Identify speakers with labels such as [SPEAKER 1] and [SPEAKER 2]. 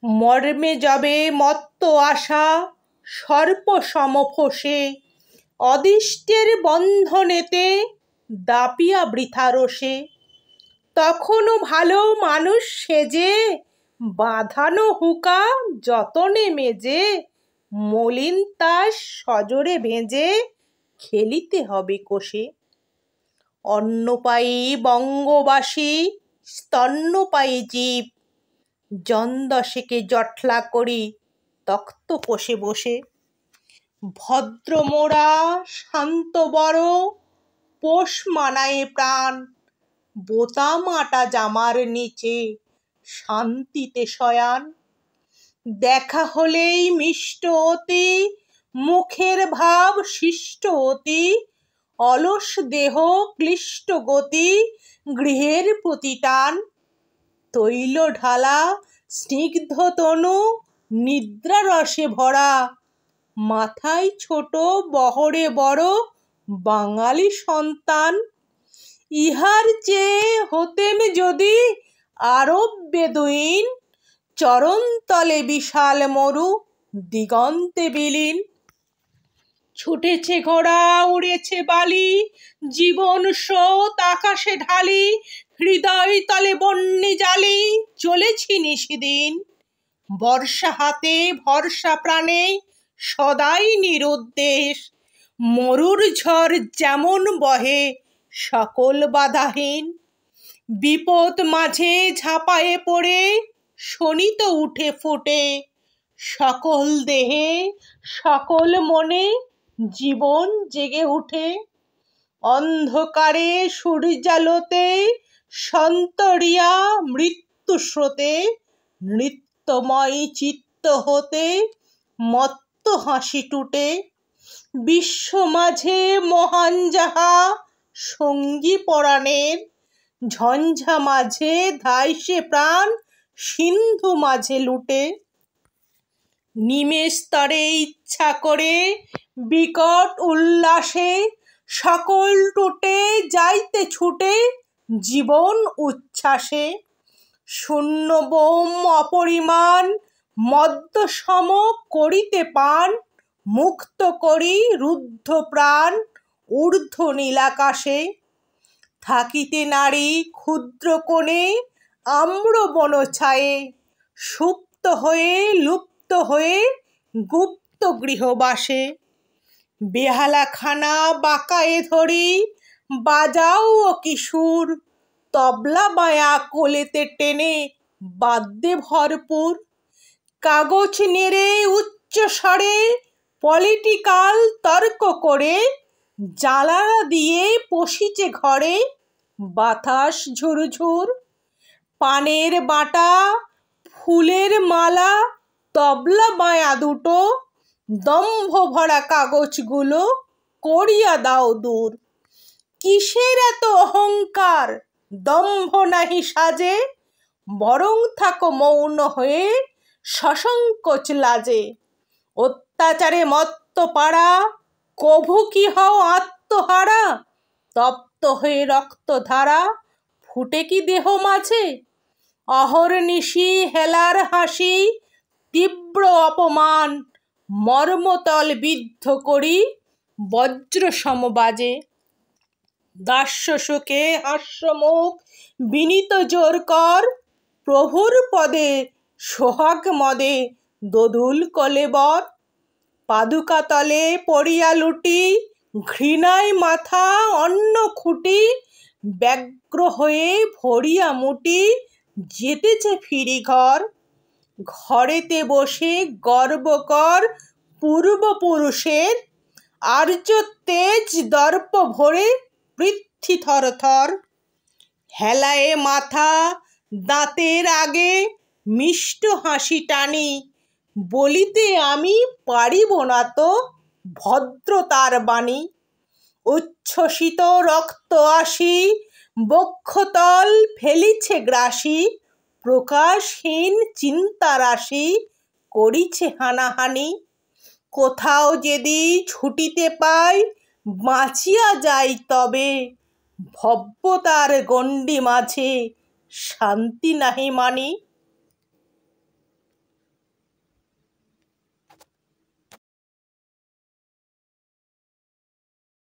[SPEAKER 1] মর্মে যাবে মত্ত আশা সর্প সম ফোসে, অদিষ্টের বন্ধনেতে দাপিয়া বৃথা রোষে। তখনও ভালো মানুষ সেজে বাঁধানো হুকা যতনে মেজে, মলিন তাস সজোরে ভেজে খেলিতে হবে কোষে। অন্নপায়ী বঙ্গবাসী স্তন্যপায়ী জীব, জন দশেকে জটলা করি তক্ত পোষে বসে। ভদ্র মোরা শান্ত বড় পোষ মানায়ে প্রাণ, বোতাম আটা জামার নিচে শান্তিতে শয়ান। দেখা হলেই মিষ্ট অতি মুখের ভাব শিষ্ট অতি, অলস দেহ ক্লিষ্ট গতি গৃহের প্রতি টান। তৈল ঢালা স্নিগ্ধ তনু নিদ্রা রসে ভরা, মাথায় ছোট বহরে বড় বাঙালি সন্তান। ইহার চেয়ে হতেম যদি আরব বেদুইন, চরণতলে বিশাল মরু দিগন্তে বিলীন। ছুটেছে ঘোড়া উড়েছে বালি, জীবন স্রোত আকাশে ঢালি, হৃদয় তলে বন্যি জালি চলেছি নিশিদিন। বর্ষা হাতে ভরসা প্রাণে সদাই নিরুদ্দেশ, মরুর ঝড় যেমন বহে সকল বাধাহীন। বিপদ মাঝে ঝাঁপায়ে পড়ে শোণিত উঠে ফুটে, সকল দেহে সকল মনে জীবন জেগে উঠে। অন্ধকারে সূর্যালোতে সন্তরিয়া মৃত্যু স্রোতে, নৃত্যময় চিত্ত হতে মত্ত হাসি টুটে। বিশ্ব মাঝে মহান যাহা সঙ্গী পরাণের, ঝঞ্ঝা মাঝে ধাইসে প্রাণ সিন্ধু মাঝে লুটে। নিমেষ স্তরে ইচ্ছা করে বিকট উল্লাসে, সকল টুটে যাইতে ছুটে জীবন উচ্ছ্বাসে। শূন্য বোম অপরিমাণ মদ্য সম করিতে পান, মুক্ত করি রুদ্ধ প্রাণ ঊর্ধ্ব নীলাকাশে। থাকিতে নারী ক্ষুদ্র কোণে আম্র বন ছায়ে, সুপ্ত হয়ে লুপ্ত হয়ে গুপ্ত গৃহবাসে। বেহালাখানা বাঁকায়ে ধরি বাজাও ও কিশোর, তবলা বায়া কোলেতে টেনে বাদ্যে ভরপুর। কাগজ নেড়ে উচ্চ স্বরে পলিটিক্যাল তর্ক করে, জানালা দিয়ে পশিচে ঘরে বাতাস ঝুরঝুর। পানের বাটা ফুলের মালা তবলা বায়া দুটো, দম্ভ ভরা কাগজগুলো করিয়া দাও দূর। কিসের এত অহংকার দম্ভ নাহি সাজে, বরং থাকো মৌন হয়ে সসংকোচ লাজে। অত্যাচারে মত্ত পাড়া কভু কি হও আত্মহারা, তপ্ত হয়ে রক্তধারা ফুটে কি দেহ মাঝে। অহর্নিশি হেলার হাসি তীব্র অপমান, মর্মতল বিদ্ধ করি বজ্র সম বাজে। দাস্য সুখে হাস্যমুখ বিনীত জোর কর, প্রভুর পদে সোহাগ মদে দোদুল কলেবর। পাদুকা তলে পড়িয়া লুটি ঘৃণায় মাথা অন্ন খুঁটি, ব্যগ্র হয়ে ভরিয়া মুটি যেতেছে ফিরি ঘর। ঘরেতে বসে গর্ব কর পূর্বপুরুষের, আর্য তেজ দর্প ভরে পৃথ্বী থর থর। হেলায়ে মাথা দাঁতের আগে মিষ্ট হাসি টানি, বলিতে আমি পারিব না তো ভদ্রতার বাণী। উচ্ছ্বসিত রক্ত আসি বক্ষতল ফেলিছে গ্রাসি, প্রকাশহীন চিন্তা রাশি করিছে হানাহানি। কোথাও যদি ছুটিতে পাই বাঁচিয়া যাই তবে, ভব্যতার গণ্ডি মাঝে শান্তি নাহি মানি।